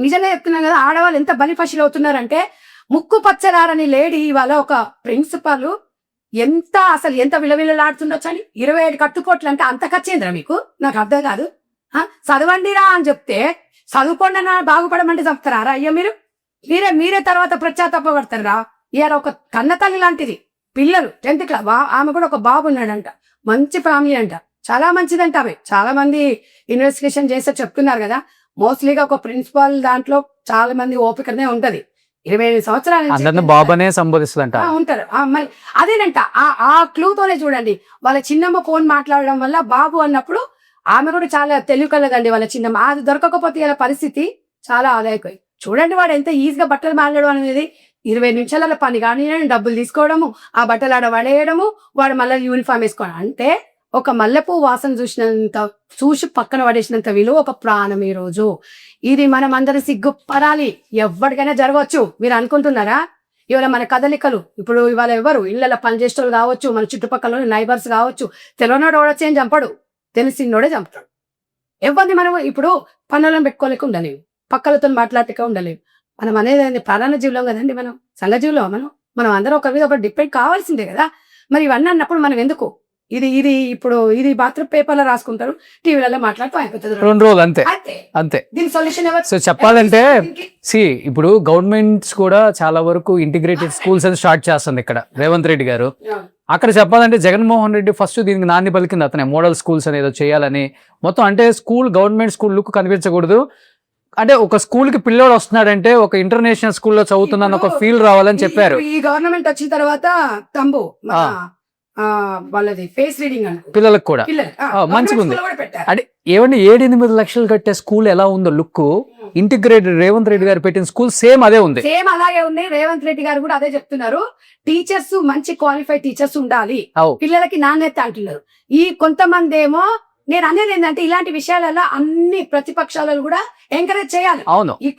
నిజంగా చెప్తున్నాను కదా, ఆడవాళ్ళు ఎంత బలిపశులు అవుతున్నారంటే ముక్కు పచ్చరారని లేడీ ఇవాళ ఒక ప్రిన్సిపాల్ ఎంత విలవిలలాడుతుండొచ్చు అని 27 కట్టుకోట్లు అంటే అంత ఖర్చేంద్రా మీకు? నాకు అర్థం కాదు. చదవండిరా అని చెప్తే చదువుకోండి బాగుపడమంటే చంపుతారా అయ్యా మీరు? మీరే తర్వాత పడతారా? ఇవాళ ఒక కన్న తల్లి లాంటిది పిల్లలు 10th క్లాస్ ఆమె కూడా ఒక బాబు ఉన్నాడంట, మంచి ఫ్యామిలీ అంట, చాలా మంచిదంట. ఆమె చాలా మంది ఇన్వెస్టిగేషన్ చేస్తే చెప్తున్నారు కదా, మోస్ట్లీగా ఒక ప్రిన్సిపాల్ దాంట్లో చాలా మంది ఓపికనే ఉంటది. 25 సంవత్సరాలు బాబానే సంబోధిస్తుందంట ఉంటారు. మరి అదేనంట ఆ క్లూతోనే చూడండి, వాళ్ళ చిన్నమ్మ ఫోన్ మాట్లాడడం వల్ల బాబు అన్నప్పుడు ఆమె కూడా చాలా తెలివికలదండి వాళ్ళ చిన్నమ్మ. అది దొరకకపోతే ఇలా పరిస్థితి చాలా ఆదాయకం. చూడండి వాడు ఎంత ఈజీగా బట్టలు మారడం అనేది 20 నిమిషాల పని కానీ డబ్బులు తీసుకోవడము, ఆ బట్టలు ఆడ పడేయడము, వాడు మళ్ళీ యూనిఫామ్ వేసుకోవడం. అంటే ఒక మల్లెపూ వాసన చూసి పక్కన పడేసినంత విలువ ఒక ప్రాణం. ఈ రోజు ఇది మనం అందరం సిగ్గుపడాలి. ఎవరికైనా జరగవచ్చు. మీరు అనుకుంటున్నారా? ఇవాళ మన కదలికలు ఇప్పుడు ఇవాళ ఎవరు ఇళ్ళ పనిచేసేవాళ్ళు కావచ్చు, మన చుట్టుపక్కల నైబర్స్ కావచ్చు, తెలియనోడు వచ్చి ఏం చంపడు, తెలిసినోడే చంపుతాడు. ఎవరిని మనం ఇప్పుడు పనులను పెట్టుకోలేక ఉండలేము, పక్కలతో మాట్లాడక ఉండలేము. మనం అనేది ప్రాణ జీవులం కదండి, మనం సంఘ జీవులం. మనం అందరం ఒకరి మీద ఒకటి డిపెండ్ కావాల్సిందే కదా. మరి ఇవన్నీ అన్నప్పుడు మనం ఎందుకు ఇది బాత్రూమ్ పేపర్లో రాసుకుంటారు, టీవీలలో మాట్లాడుతూ అయిపోతుంది 2 రోజులు అంతే. దీని సొల్యూషన్ ఎవరు? సో చెప్పాలంటే ఇప్పుడు గవర్నమెంట్స్ కూడా చాలా వరకు ఇంటిగ్రేటెడ్ స్కూల్స్ అని స్టార్ట్ చేస్తుంది ఇక్కడ రేవంత్ రెడ్డి గారు. అక్కడ చెప్పాలంటే జగన్మోహన్ రెడ్డి ఫస్ట్ దీనికి నాంది పలికింది, అతనే మోడల్ స్కూల్స్ అనేది చేయాలని. మొత్తం అంటే గవర్నమెంట్ స్కూల్ లుక్ కనిపించకూడదు, అంటే ఒక స్కూల్ కి పిల్లోడు వస్తున్నాడంటే ఒక ఇంటర్నేషనల్ స్కూల్లో చదువుతున్నాను ఒక ఫీల్ రావాలని చెప్పారు. ఈ గవర్నమెంట్ వచ్చిన తర్వాత వాళ్ళది ఫేస్ రీడింగ్ పిల్లలకు కూడా మంచిగా ఉంది. అంటే ఏమండి 7-8 లక్షలు కట్టే స్కూల్ ఎలా ఉందో లుక్, ఇంటిగ్రేటెడ్ రేవంత్ రెడ్డి గారు పెట్టిన స్కూల్ సేమ్ అలాగే ఉంది. రేవంత్ రెడ్డి గారు కూడా అదే చెప్తున్నారు, టీచర్స్ మంచి క్వాలిఫైడ్ టీచర్స్ ఉండాలి, పిల్లలకి నాణ్యత అంటున్నారు. ఈ కొంతమంది ఏమో నేను అనేది ఏంటంటే ఇలాంటి విషయాలలో అన్ని ప్రతిపక్షాలలో కూడా ఎంకరేజ్ చేయాలి. అవును, ఈ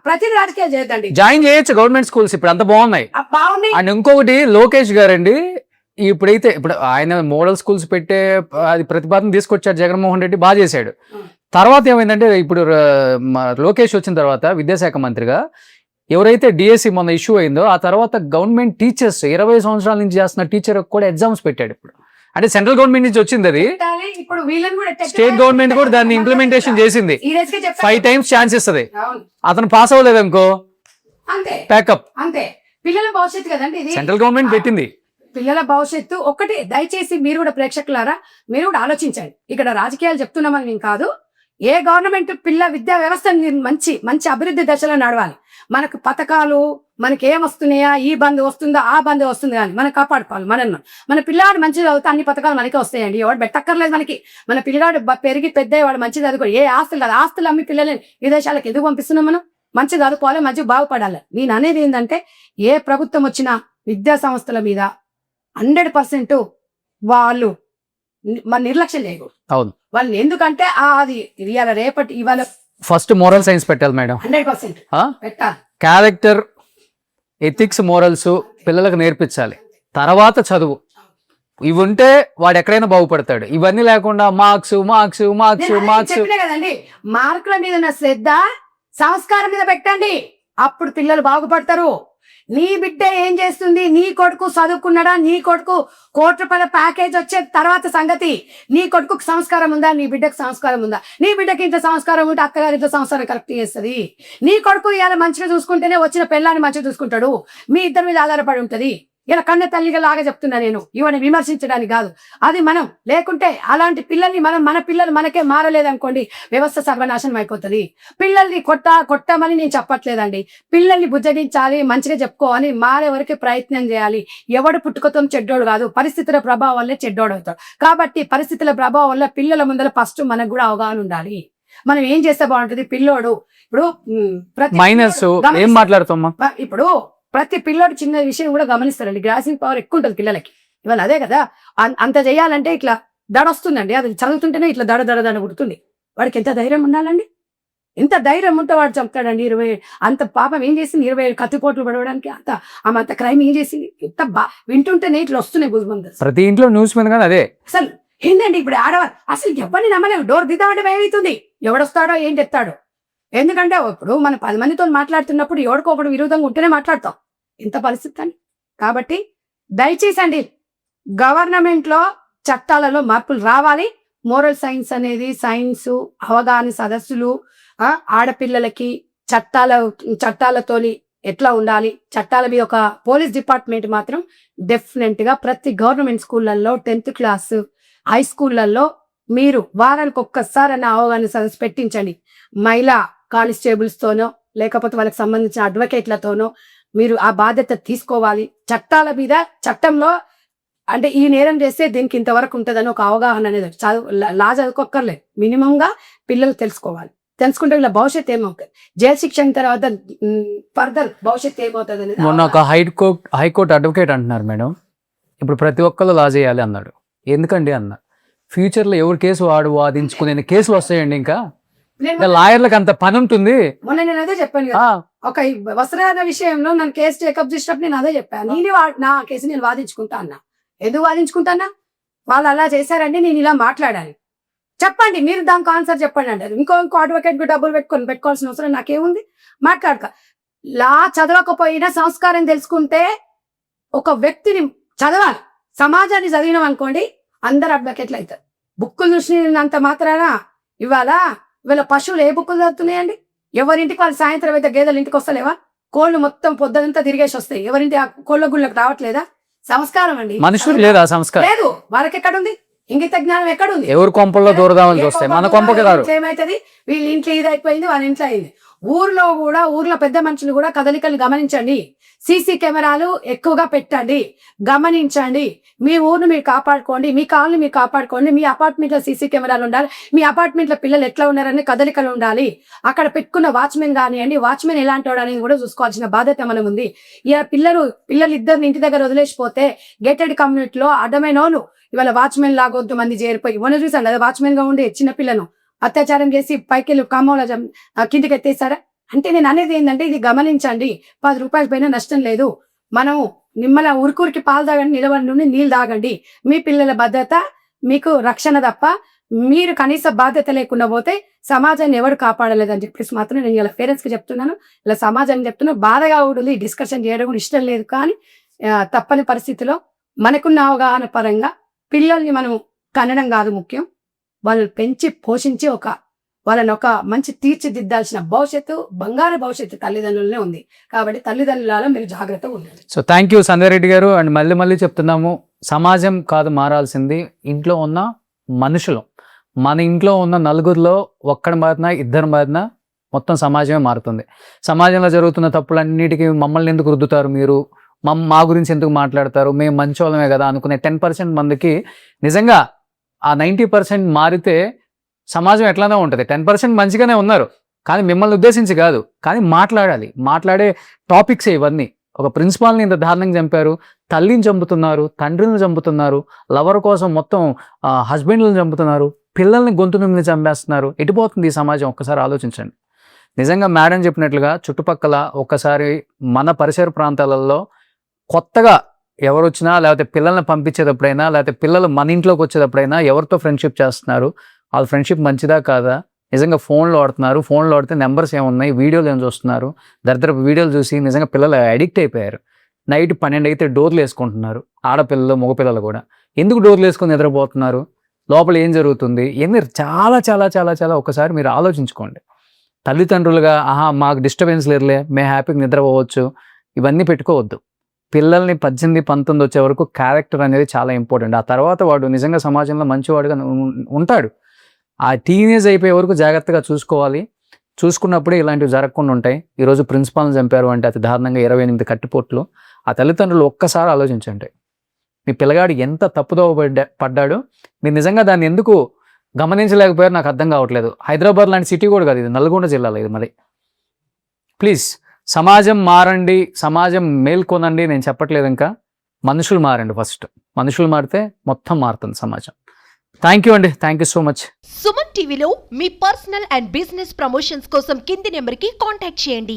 ప్రతి రాజకీయాలు చేయొద్దండి. జాయిన్ చేయొచ్చు గవర్నమెంట్ స్కూల్స్, ఇప్పుడు అంత బాగున్నాయి. బాగున్నాయి. అండ్ ఇంకొకటి లోకేష్ గారండి, ఇప్పుడు ఆయన మోడల్ స్కూల్స్ పెట్టే అది ప్రతిపాదన తీసుకొచ్చాడు జగన్మోహన్ రెడ్డి, బాగా చేశాడు. తర్వాత ఏమైందంటే ఇప్పుడు లోకేష్ వచ్చిన తర్వాత విద్యాశాఖ మంత్రిగా ఎవరైతే డిఎస్సి మొన్న ఇష్యూ అయిందో ఆ తర్వాత గవర్నమెంట్ టీచర్స్ 20 సంవత్సరాల నుంచి చేస్తున్న టీచర్ కూడా ఎగ్జామ్స్ పెట్టాడు. ఇప్పుడు అంటే సెంట్రల్ గవర్నమెంట్ నుంచి వచ్చింది అది, ఇప్పుడు వీళ్ళని కూడా స్టేట్ గవర్నమెంట్ కూడా దాన్ని ఇంప్లిమెంటేషన్ చేసింది. 5 times ఛాన్స్ ఇస్తుంది. అతను పాస్ అవ్వలేదు అనుకో అంతే, ప్యాకప్. అంతే. పిల్లల భవిష్యత్తు కదండి ఇది, సెంట్రల్ గవర్నమెంట్ పెట్టింది. పిల్లల భవిష్యత్తు ఒకటి. దయచేసి మీరు కూడా ప్రేక్షకులారా మీరు కూడా ఆలోచించండి. ఇక్కడ రాజకీయాలు చెప్తున్నామని మేము కాదు. ఏ గవర్నమెంట్ విద్యా వ్యవస్థని మంచి మంచి అభివృద్ధి దశలో నడవాలి. మనకు పథకాలు మనకి ఏం వస్తున్నాయా, ఈ బంద్ వస్తుందా ఆ బంద్ వస్తుంది కానీ మనం కాపాడుకోవాలి. మన పిల్లాడు మంచిగా చదివితే అన్ని పథకాలు మనకే వస్తాయండి. ఎవరు పెట్టక్కర్లేదు మనకి. మన పిల్లాడు పెరిగి పెద్ద వాడు మంచిగా చదువుకోవాలి. ఏ ఆస్తులు కాదు, ఆస్తులు అమ్మి పిల్లల్ని విదేశాలకు ఎందుకు పంపిస్తున్నాం? మనం మంచిగా చదువుకోవాలి, మంచిగా బాగుపడాలి. నేను అనేది ఏంటంటే ఏ ప్రభుత్వం వచ్చినా విద్యా సంస్థల మీద 100% వాళ్ళు మన నిర్లక్ష్యం చేయకూడదు. అవును, వాళ్ళని ఎందుకంటే అది ఇవాళ రేపటి ఇవాళ ఫస్ట్ మోరల్ సైన్స్ పెట్టాలి మేడం. 100% పెట్టాలి. క్యారెక్టర్, ఎథిక్స్, మోరల్స్ పిల్లలకు నేర్పించాలి. తర్వాత చదువు. ఇవి ఉంటే వాడు ఎక్కడైనా బాగుపడతాడు. ఇవన్నీ లేకుండా మార్క్స్ మార్క్స్ మార్క్స్ మార్క్స్. చెప్పినా కదండి, మార్కుల మీద ఉన్న శ్రద్ధ సంస్కారం మీద పెట్టండి, అప్పుడు పిల్లలు బాగుపడతారు. నీ బిడ్డ ఏం చేస్తుంది, నీ కొడుకు చదువుకున్నాడా, నీ కొడుకు ₹1,00,00,000 ప్యాకేజ్ వచ్చే తర్వాత సంగతి. నీ కొడుకు సంస్కారం ఉందా, నీ బిడ్డకు సంస్కారం ఉందా? నీ బిడ్డకి ఇంత సంస్కారం ఉంటే అత్తగారి ఇంత సంస్కారం కరెక్ట్ చేస్తుంది. నీ కొడుకు ఇవాళ మంచిగా చూసుకుంటేనే వచ్చిన పిల్లాన్ని మంచిగా చూసుకుంటాడు. మీ ఇద్దరి మీద ఆధారపడి ఉంటది. ఇలా కన్న తల్లిగా లాగా చెప్తున్నా నేను, ఇవన్నీ విమర్శించడానికి కాదు. అది మనం లేకుంటే అలాంటి పిల్లల్ని మన పిల్లలు మనకే మారలేదనుకోండి, వ్యవస్థ సర్వనాశనం అయిపోతుంది. పిల్లల్ని కొట్టమని నేను చెప్పట్లేదండి. పిల్లల్ని బుజ్జగించాలి, మంచిగా చెప్పుకోవాలి, మారే వరకు ప్రయత్నం చేయాలి. ఎవడు పుట్టుకతో చెడ్డోడు కాదు, పరిస్థితుల ప్రభావం వల్లే చెడ్డోడు అవుతాడు. కాబట్టి పరిస్థితుల ప్రభావం వల్ల పిల్లల ముందర ఫస్ట్ మనకు కూడా అవగాహన ఉండాలి. మనం ఏం చేస్తే బాగుంటుంది. పిల్లోడు ఇప్పుడు మైనస్ ఏం మాట్లాడుతాం, ఇప్పుడు ప్రతి పిల్లోడు చిన్న విషయం కూడా గమనిస్తారండి. గ్రాసింగ్ పవర్ ఎక్కువ ఉంటుంది పిల్లలకి. ఇవాళ అదే కదా, అంత చేయాలంటే ఇట్లా దడ వస్తుందండి. అది చదువుతుంటేనే ఇట్లా దడ పుడుతుంది. వాడికి ఎంత ధైర్యం ఉండాలండి. ఎంత ధైర్యం ఉంటే వాడు చంపుతాడండి. 20 అంత పాపం ఏం చేసింది, 27 కత్తిపోట్లు పడవడానికి అంత క్రైమ్ ఏం చేసింది. ఎంత వింటుంటేనే ఇట్లా వస్తున్నాయి గుజుబంది. ప్రతి ఇంట్లో న్యూస్ మీద కానీ అదే. అసలు ఏంటండి ఇప్పుడు ఆడవారు అసలు ఎవరిని నమ్మలేము. డోర్ దిద్దామంటే భయం అవుతుంది. ఎవడొస్తాడో ఏం చెప్తాడో. ఎందుకంటే ఇప్పుడు మనం 10 మందితో మాట్లాడుతున్నప్పుడు ఎవరికొకడు విరోధంగా ఉంటేనే మాట్లాడతాం. ఇంత పరిస్థితి అని. కాబట్టి దయచేసి అండి, గవర్నమెంట్ లో చట్టాలలో మార్పులు రావాలి. మోరల్ సైన్స్ అనేది సైన్స్ అవగాహన సదస్సులు, ఆడపిల్లలకి చట్టాలతోని ఎట్లా ఉండాలి, చట్టాల మీద ఒక పోలీస్ డిపార్ట్మెంట్ మాత్రం డెఫినెట్ గా ప్రతి గవర్నమెంట్ స్కూళ్ళల్లో 10th క్లాస్ హై స్కూళ్లలో మీరు వారానికి ఒక్కసారి అన్న అవగాహన సదస్సు పెట్టించండి. మహిళా కానిస్టేబుల్స్ తోనో లేకపోతే వాళ్ళకి సంబంధించిన అడ్వకేట్లతోనో మీరు ఆ బాధ్యత తీసుకోవాలి. చట్టాల మీద చట్టంలో అంటే ఈ నేరం చేస్తే దీనికి ఇంతవరకు ఉంటుందని ఒక అవగాహన అనేది లా చదువుకోక్కర్లేదు. మినిమం గా పిల్లలు తెలుసుకుంటే వీళ్ళ భవిష్యత్తు ఏమవుతుంది, జైలు శిక్ష అయిన తర్వాత ఫర్దర్ భవిష్యత్తు ఏమవుతుంది అనేది. మొన్న ఒక హైకోర్టు అడ్వకేట్ అంటున్నారు మేడం, ఇప్పుడు ప్రతి ఒక్కళ్ళు లా చేయాలి అన్నాడు. ఎందుకండి అన్న, ఫ్యూచర్ లో ఎవరు కేసు వాదించుకునే కేసులు వస్తాయండి. ఇంకా లాయర్లకు అంత పని ఉంటుంది. మొన్న నేను అదే చెప్పాను కదా, ఒక వస్త్రాల విషయంలో నన్ను కేసు టేకప్ చేసినప్పుడు నేను అదే చెప్పాను. నా కేసు నేను వాదించుకుంటా అన్నా. ఎందుకు వాదించుకుంటానా, వాళ్ళు అలా చేశారండి, నేను ఇలా మాట్లాడాలి. చెప్పండి, మీరు దానికి ఆన్సర్ చెప్పండి అంటారు. ఇంకో అడ్వకేట్ కు డబ్బులు పెట్టుకోవాల్సిన అవసరం నాకేముంది. మాట్లాడక లా చదవకపోయినా సంస్కారం తెలుసుకుంటే ఒక వ్యక్తిని చదవాలి. సమాజాన్ని చదివినాం అనుకోండి అందరు అడ్వకేట్లు అవుతారు. బుక్కులు చూసినంత మాత్రాన ఇవాళ పశువులు ఏ బుక్కులు చదువుతున్నాయండి. ఎవరింటికి వాళ్ళు సాయంత్రం అయితే గేదెలు ఇంటికి వస్తలేవా, కోళ్ళు మొత్తం పొద్దునంతా తిరిగేసి వస్తాయి. ఎవరింటి ఆ కోళ్ళ గుళ్ళకి రావట్లేదా? సంస్కారం అండి, మనుషులు లేదా సంస్కారం లేదు. వాళ్ళకి ఎక్కడుంది, ఇంగిత జ్ఞానం ఎక్కడుంది? ఎవరు కొంపల్లో దూరదామని చూస్తాయి, మన కొంపకి కాదు. ఏమైతుంది, వీళ్ళ ఇంట్లో ఇది అయిపోయింది, వాళ్ళ ఇంట్లో అయింది. ఊర్లో పెద్ద మనుషులు కూడా కదలికలు గమనించండి. సీసీ కెమెరాలు ఎక్కువగా పెట్టండి, గమనించండి. మీ ఊరును మీరు కాపాడుకోండి, మీ కాలనీ మీరు కాపాడుకోండి. మీ అపార్ట్మెంట్ లో సీసీ కెమెరాలు ఉండాలి. మీ అపార్ట్మెంట్ లో పిల్లలు ఎట్లా ఉన్నారని కదలికలు ఉండాలి. అక్కడ పెట్టుకున్న వాచ్మెన్ కానివ్వండి, వాచ్మెన్ ఎలాంటి వాడు అనేది కూడా చూసుకోవాల్సిన బాధ్యత మనం ఉంది. ఇక పిల్లలు ఇద్దరిని ఇంటి దగ్గర వదిలేసిపోతే గేటెడ్ కమ్యూనిటీలో అడ్డమైన వాళ్ళు ఇవాళ వాచ్మెన్ లాగా మంది చేరిపోయి మొన్న చూసాను కదా, వాచ్మెన్ గా ఉండే చిన్న పిల్లను అత్యాచారం చేసి పైకి కామంలో కిందికి ఎత్తేసారా? అంటే నేను అనేది ఏంటంటే ఇది గమనించండి. 10 రూపాయల పైన నష్టం లేదు. మనం నిమ్మల ఉరికూరికి పాలు తాగండి, నిలబడి నుండి నీళ్ళు తాగండి. మీ పిల్లల భద్రత మీకు రక్షణ తప్ప మీరు కనీస బాధ్యత లేకుండా పోతే సమాజాన్ని ఎవరు కాపాడలేదని చెప్పేసి మాత్రం నేను ఇలా పేరెంట్స్కి చెప్తున్నాను, ఇలా సమాజాన్ని చెప్తున్నా. బాధగా ఉంటుంది, డిస్కషన్ చేయడం కూడా ఇష్టం లేదు. కానీ తప్పని పరిస్థితిలో మనకున్న అవగాహన పరంగా పిల్లల్ని మనం కనడం కాదు ముఖ్యం, వాళ్ళు పెంచి పోషించి వాళ్ళని ఒక మంచి తీర్చిదిద్దాల్సిన భవిష్యత్తు, బంగారు భవిష్యత్తు తల్లిదండ్రులనే ఉంది. కాబట్టి తల్లిదండ్రులలో మీరు జాగ్రత్తగా ఉండండి. So thank you Sanjay Reddy గారు. అండ్ మళ్ళీ చెప్తున్నాము, సమాజం కాదు మారాల్సింది, ఇంట్లో ఉన్న మనుషులు. మన ఇంట్లో ఉన్న నలుగురిలో ఒక్కడి మారినా, ఇద్దరు మారినా మొత్తం సమాజమే మారుతుంది. సమాజంలో జరుగుతున్న తప్పులన్నిటికీ మమ్మల్ని ఎందుకు రుద్దుతారు మీరు, మా గురించి ఎందుకు మాట్లాడతారు, మేము మంచోళ్ళమే కదా అనుకునే 10% మందికి నిజంగా ఆ 90% మారితే సమాజం ఎట్లానే ఉంటుంది. 10% మంచిగానే ఉన్నారు, కానీ మిమ్మల్ని ఉద్దేశించి కాదు. కానీ మాట్లాడాలి, మాట్లాడే టాపిక్స్ ఇవన్నీ. ఒక ప్రిన్సిపాల్ని ఇంత దారుణంగా చంపారు, తల్లిని చంపుతున్నారు, తండ్రిని చంపుతున్నారు, లవర్ కోసం మొత్తం హస్బెండ్లను చంపుతున్నారు, పిల్లల్ని గొంతు నుండి చంపేస్తున్నారు. ఎటుపోతుంది ఈ సమాజం? ఒక్కసారి ఆలోచించండి. నిజంగా మేడం చెప్పినట్లుగా చుట్టుపక్కల ఒక్కసారి మన పరిసర ప్రాంతాలలో కొత్తగా ఎవరు వచ్చినా, లేకపోతే పిల్లల్ని పంపించేటప్పుడైనా, లేకపోతే పిల్లలు మన ఇంట్లోకి వచ్చేటప్పుడైనా ఎవరితో ఫ్రెండ్షిప్ చేస్తున్నారు, వాళ్ళ ఫ్రెండ్షిప్ మంచిదా కాదా, నిజంగా ఫోన్లో ఆడుతున్నారు, ఫోన్లో ఆడితే నెంబర్స్ ఏమున్నాయి, వీడియోలు ఏం చూస్తున్నారు, దరిద్రపు వీడియోలు చూసి నిజంగా పిల్లలు అడిక్ట్ అయిపోయారు. నైట్ 12 అయితే డోర్లు వేసుకుంటున్నారు, ఆడపిల్లలు మగపిల్లలు కూడా. ఎందుకు డోర్లు వేసుకొని నిద్రపోతున్నారు? లోపల ఏం జరుగుతుంది? ఇవన్నీ చాలా చాలా చాలా చాలా ఒకసారి మీరు ఆలోచించుకోండి. తల్లిదండ్రులుగా మాకు డిస్టర్బెన్స్ లేదులే, మేము హ్యాపీగా నిద్రపోవచ్చు, ఇవన్నీ పెట్టుకోవద్దు. పిల్లల్ని 18-19 వచ్చే వరకు క్యారెక్టర్ అనేది చాలా ఇంపార్టెంట్. ఆ తర్వాత వాడు నిజంగా సమాజంలో మంచివాడుగా ఉంటాడు. ఆ టీనేజ్ అయిపోయే వరకు జాగ్రత్తగా చూసుకోవాలి. చూసుకున్నప్పుడే ఇలాంటివి జరగకుండా ఉంటాయి. ఈరోజు ప్రిన్సిపాల్ని చంపారు అంటే అతి దారుణంగా 28 కట్టిపోట్లు. ఆ తల్లిదండ్రులు ఒక్కసారి ఆలోచించండి, మీ పిల్లగాడు ఎంత తప్పుదోవ పడ్డాడు, మీరు నిజంగా దాన్ని ఎందుకు గమనించలేకపోయారు నాకు అర్థం కావట్లేదు. హైదరాబాద్ లాంటి సిటీ కూడా కాదు ఇది, నల్గొండ జిల్లాలో ఇది. మరి ప్లీజ్ సమాజం మారండి, సమాజం మేల్కొనండి నేను చెప్పట్లేదు. ఇంకా మనుషులు మారండి. ఫస్ట్ మనుషులు మారితే మొత్తం మారుతుంది సమాజం. థ్యాంక్ యూ అండి, thank you so much. Suman టీవీలో మీ పర్సనల్ అండ్ బిజినెస్ ప్రమోషన్స్ కోసం కింది నెంబర్కి కాంటాక్ట్ చేయండి.